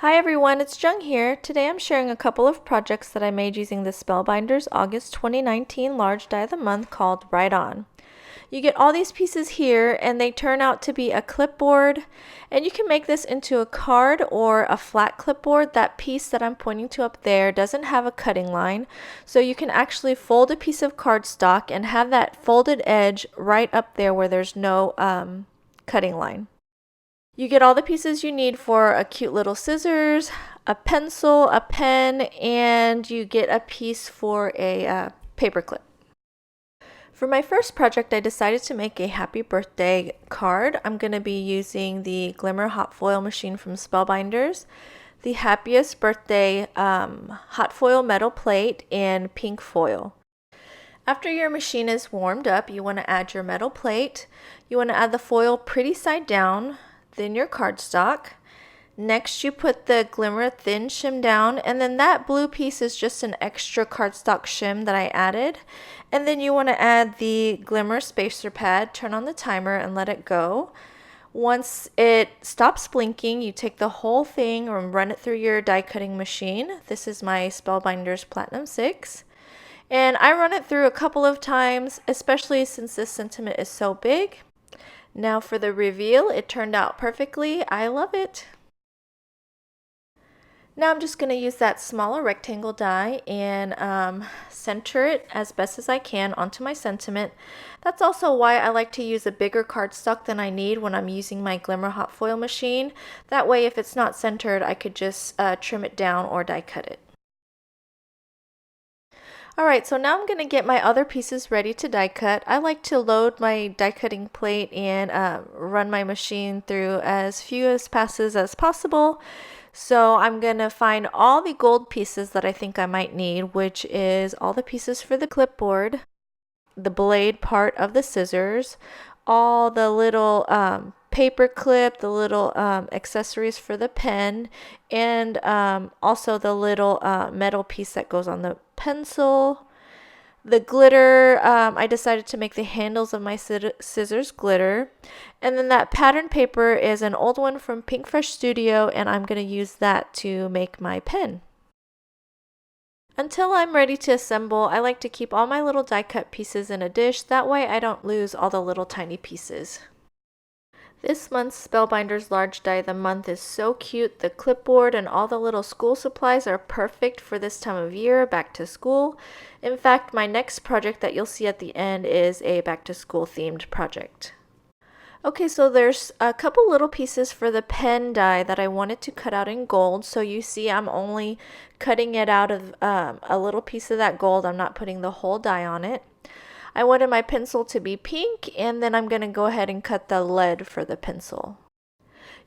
Hi everyone, it's Jung here. Today I'm sharing a couple of projects that I made using the Spellbinders August 2019 large die of the month called Right On. You get all these pieces here and they turn out to be a clipboard, and you can make this into a card or a flat clipboard. That piece that I'm pointing to up there doesn't have a cutting line, so you can actually fold a piece of cardstock and have that folded edge right up there where there's no cutting line. You get all the pieces you need for a cute little scissors, a pencil, a pen, and you get a piece for a paper clip. For my first project, I decided to make a happy birthday card. I'm going to be using the Glimmer hot foil machine from Spellbinders, the happiest birthday hot foil metal plate, and pink foil. After your machine is warmed up, you want to add your metal plate. You want to add the foil pretty side down, then your cardstock. Next, you put the Glimmer thin shim down, and then that blue piece is just an extra cardstock shim that I added. And then you want to add the Glimmer spacer pad, turn on the timer, and let it go. Once it stops blinking, you take the whole thing and run it through your die cutting machine. This is my Spellbinders Platinum 6. And I run it through a couple of times, especially since this sentiment is so big. Now for the reveal, it turned out perfectly. I love it. Now I'm just going to use that smaller rectangle die and center it as best as I can onto my sentiment. That's also why I like to use a bigger cardstock than I need when I'm using my Glimmer hot foil machine. That way if it's not centered, I could just trim it down or die cut it. Alright, so now I'm going to get my other pieces ready to die cut. I like to load my die cutting plate and run my machine through as few passes as possible. So I'm going to find all the gold pieces that I think I might need, which is all the pieces for the clipboard, the blade part of the scissors, all the little paper clip, the little accessories for the pen, and also the little metal piece that goes on the pencil. The glitter, I decided to make the handles of my scissors glitter. And then that pattern paper is an old one from Pink Fresh Studio, and I'm going to use that to make my pen. Until I'm ready to assemble, I like to keep all my little die cut pieces in a dish. That way I don't lose all the little tiny pieces. This month's Spellbinders large die of the month is so cute. The clipboard and all the little school supplies are perfect for this time of year, back to school. In fact, my next project that you'll see at the end is a back to school themed project. Okay, so there's a couple little pieces for the pen die that I wanted to cut out in gold. So you see I'm only cutting it out of a little piece of that gold. I'm not putting the whole die on it. I wanted my pencil to be pink, and then I'm going to go ahead and cut the lead for the pencil.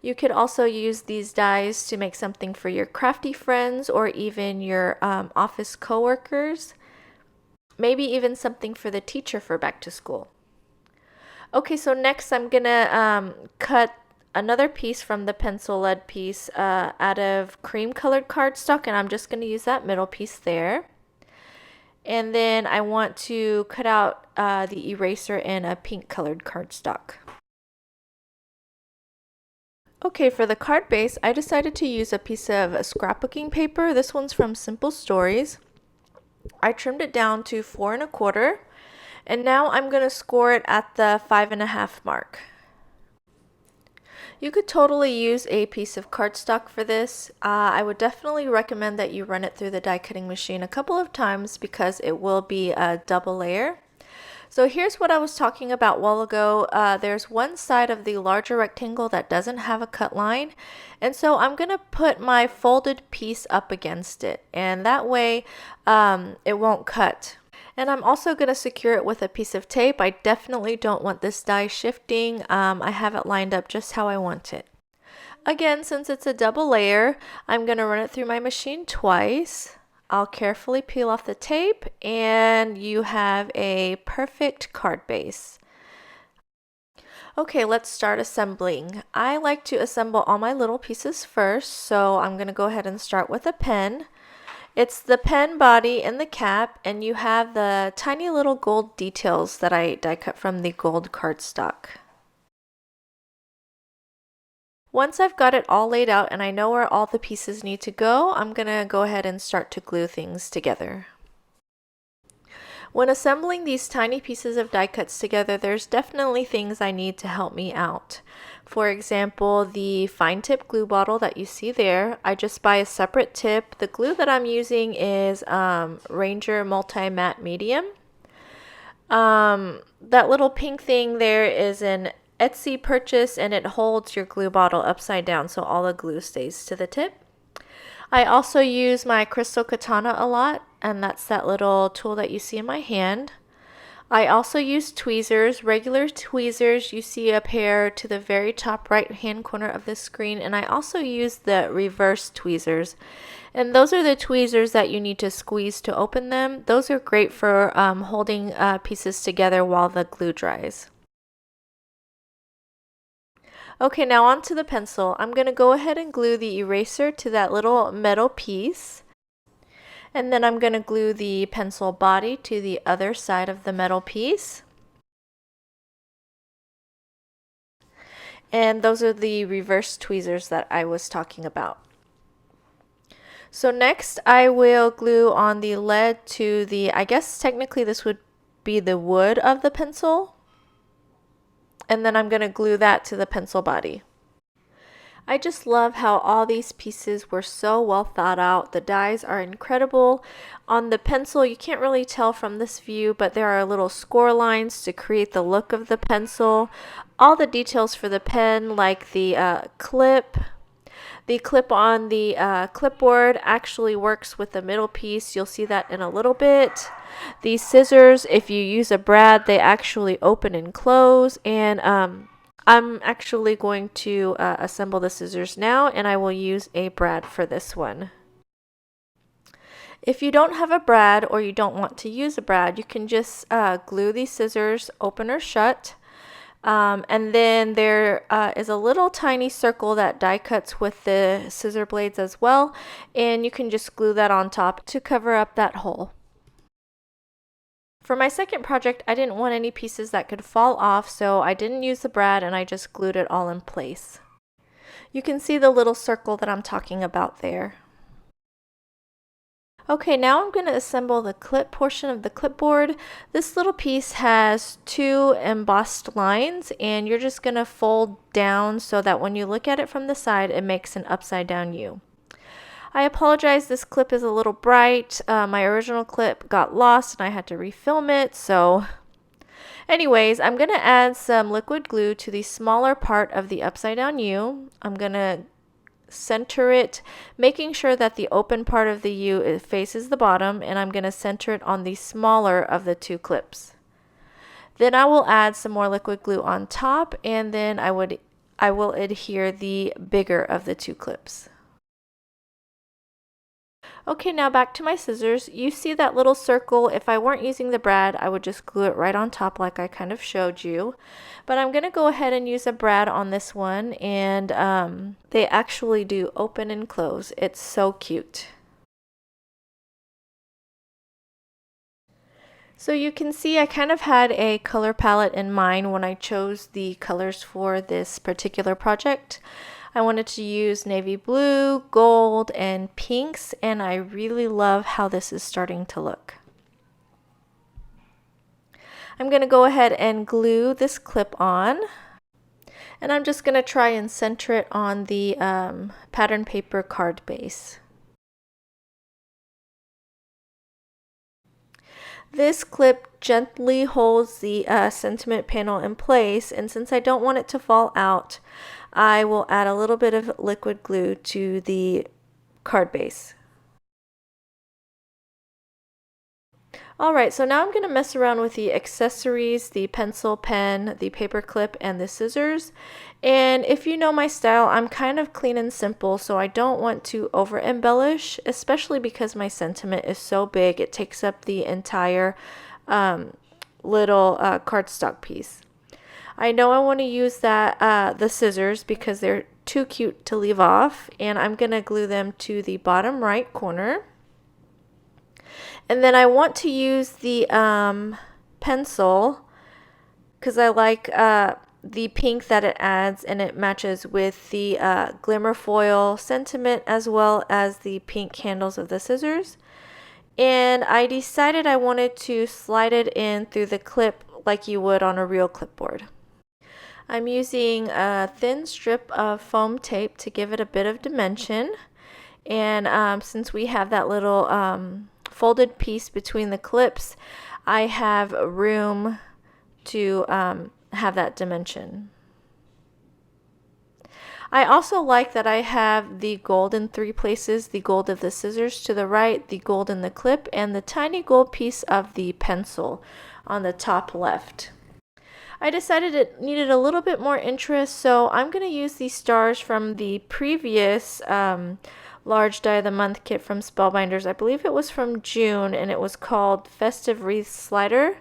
You could also use these dies to make something for your crafty friends or even your office coworkers. Maybe even something for the teacher for back to school. Okay, so next I'm going to cut another piece from the pencil lead piece out of cream colored cardstock, and I'm just going to use that middle piece there. And then I want to cut out the eraser in a pink colored cardstock. Okay, for the card base, I decided to use a piece of scrapbooking paper. This one's from Simple Stories. I trimmed it down to 4 1/4, and now I'm going to score it at the 5 1/2 mark. You could totally use a piece of cardstock for this. I would definitely recommend that you run it through the die cutting machine a couple of times because it will be a double layer. So here's what I was talking about a while ago. There's one side of the larger rectangle that doesn't have a cut line, and so I'm going to put my folded piece up against it, and that way it won't cut. And I'm also going to secure it with a piece of tape. I definitely don't want this die shifting. I have it lined up just how I want it. Again, since it's a double layer, I'm going to run it through my machine twice. I'll carefully peel off the tape, and you have a perfect card base. Okay, let's start assembling. I like to assemble all my little pieces first, so I'm going to go ahead and start with a pen. It's the pen body and the cap, and you have the tiny little gold details that I die cut from the gold cardstock. Once I've got it all laid out and I know where all the pieces need to go, I'm going to go ahead and start to glue things together. When assembling these tiny pieces of die cuts together, there's definitely things I need to help me out. For example, the fine tip glue bottle that you see there, I just buy a separate tip. The glue that I'm using is Ranger Multi Matte Medium. That little pink thing there is an Etsy purchase, and it holds your glue bottle upside down so all the glue stays to the tip. I also use my crystal katana a lot, and that's that little tool that you see in my hand. I also use tweezers, regular tweezers. You see a pair to the very top right hand corner of the screen, and I also use the reverse tweezers. And those are the tweezers that you need to squeeze to open them. Those are great for holding pieces together while the glue dries. Okay, now onto the pencil. I'm going to go ahead and glue the eraser to that little metal piece. And then I'm going to glue the pencil body to the other side of the metal piece. And those are the reverse tweezers that I was talking about. So next I will glue on the lead to the, I guess technically this would be the wood of the pencil. And then I'm going to glue that to the pencil body. I just love how all these pieces were so well thought out. The dies are incredible. On the pencil, you can't really tell from this view, but there are little score lines to create the look of the pencil. All the details for the pen, like the clip. The clip on the clipboard actually works with the middle piece. You'll see that in a little bit. These scissors, if you use a brad, they actually open and close. And I'm actually going to assemble the scissors now, and I will use a brad for this one. If you don't have a brad or you don't want to use a brad, you can just glue these scissors open or shut. And then there is a little tiny circle that die cuts with the scissor blades as well, and you can just glue that on top to cover up that hole. For my second project, I didn't want any pieces that could fall off, so I didn't use the brad and I just glued it all in place. You can see the little circle that I'm talking about there. Okay, now I'm going to assemble the clip portion of the clipboard. This little piece has two embossed lines, and you're just going to fold down so that when you look at it from the side, it makes an upside down U. I apologize, this clip is a little bright. My original clip got lost and I had to refilm it, so anyways, I'm going to add some liquid glue to the smaller part of the upside down U. I'm going to center it, making sure that the open part of the U faces the bottom, and I'm going to center it on the smaller of the two clips. Then I will add some more liquid glue on top, and then I will adhere the bigger of the two clips. Okay, now back to my scissors. You see that little circle. If I weren't using the brad, I would just glue it right on top like I kind of showed you. But I'm going to go ahead and use a brad on this one, and they actually do open and close. It's so cute. So you can see I kind of had a color palette in mind when I chose the colors for this particular project. I wanted to use navy blue, gold, and pinks, and I really love how this is starting to look. I'm going to go ahead and glue this clip on, and I'm just going to try and center it on the pattern paper card base. This clip gently holds the sentiment panel in place, and since I don't want it to fall out, I will add a little bit of liquid glue to the card base. Alright, so now I'm going to mess around with the accessories, the pencil, pen, the paper clip, and the scissors. And if you know my style, I'm kind of clean and simple, so I don't want to over embellish, especially because my sentiment is so big, it takes up the entire little cardstock piece. I know I want to use the scissors because they're too cute to leave off, and I'm going to glue them to the bottom right corner. And then I want to use the pencil because I like the pink that it adds, and it matches with the glimmer foil sentiment as well as the pink handles of the scissors. And I decided I wanted to slide it in through the clip like you would on a real clipboard. I'm using a thin strip of foam tape to give it a bit of dimension. And since we have that little folded piece between the clips, I have room to have that dimension. I also like that I have the gold in 3 places, the gold of the scissors to the right, the gold in the clip, and the tiny gold piece of the pencil on the top left. I decided it needed a little bit more interest, so I'm going to use these stars from the previous large die of the month kit from Spellbinders. I believe it was from June, and it was called Festive Wreath Slider.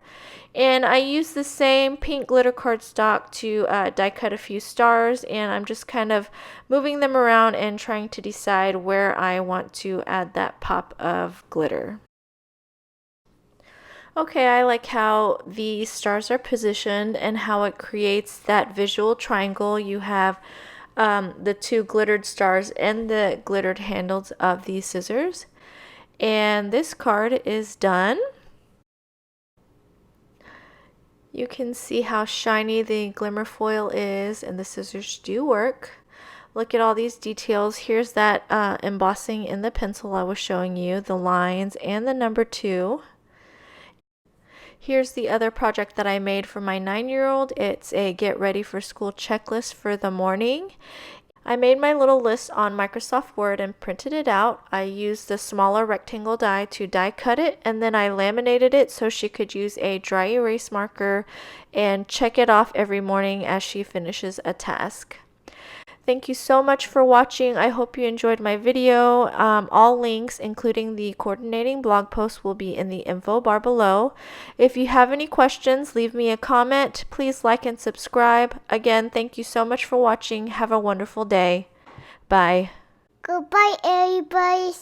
And I used the same pink glitter cardstock to die cut a few stars, and I'm just kind of moving them around and trying to decide where I want to add that pop of glitter. Okay, I like how the stars are positioned and how it creates that visual triangle. You have the 2 glittered stars and the glittered handles of these scissors. And this card is done. You can see how shiny the glimmer foil is, and the scissors do work. Look at all these details. Here's that embossing in the pencil I was showing you, the lines and the number 2. Here's the other project that I made for my 9-year-old. It's a get ready for school checklist for the morning. I made my little list on Microsoft Word and printed it out. I used the smaller rectangle die to die cut it, and then I laminated it so she could use a dry erase marker and check it off every morning as she finishes a task. Thank you so much for watching. I hope you enjoyed my video. All links, including the coordinating blog post, will be in the info bar below. If you have any questions, leave me a comment. Please like and subscribe. Again, thank you so much for watching. Have a wonderful day. Bye. Goodbye, everybody.